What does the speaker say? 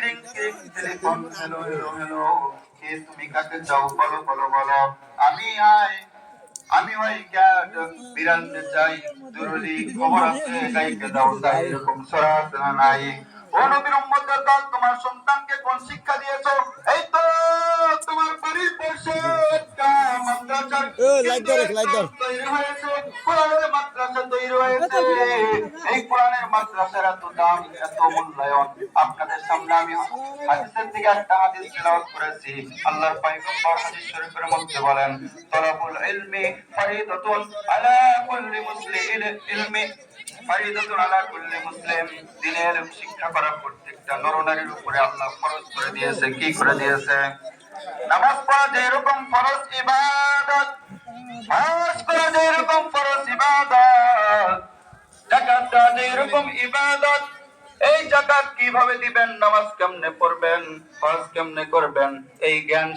Ring ring telephone, hello hello hello, কে তুমি, কাকে চাও, বলো বলো বলো। আমি আমি ওই ক্যাট, বিড়ালতে চাই জরুরি খবর আছে, গাইকে দাও তাই, এরকম সরাত না নাই। ও নবীর উম্মতের দল, তোমার সন্তানকে কোন শিক্ষা দিয়েছো? এই তো তোমার বাড়ির পাশে একটা মাদ্রাসার কিন্তু একটা তৈরি হয়েছে, কোরআনের মাদ্রাসা তৈরি হয়েছে। এই কোরআনের মাদ্রাসার এত দাম, এত মূল্যায়ন। আপনাদের সামনে আমি হাদিসের থেকে একটা হাদিস তেলাওয়াত করেছি। আল্লাহর পয়গম্বর হাদিস শরীফের মধ্যে বলেন, তলাবুল ইলমি ফরিদাতুন আলা কুল্লি মুসলিমিন, ইলমি ফরিদাতুন আলা কুল্লি মুসলিম। দ্বীনের শিক্ষা করা প্রত্যেকটা নরনারীর উপরে আল্লাহ ফরজ করে দিয়েছে। কি করে দিয়েছে? নামাজ পড়া যেরকম ফরজ ইবাদত, হজ করা যেরকম ফরজ ইবাদত, যাকাত দেওয়া যেরকম ইবাদত। এই যাকাত কিভাবে দিবেন, নামাজ কেমনে পড়বেন, হজ কেমনে করবেন, এই জ্ঞান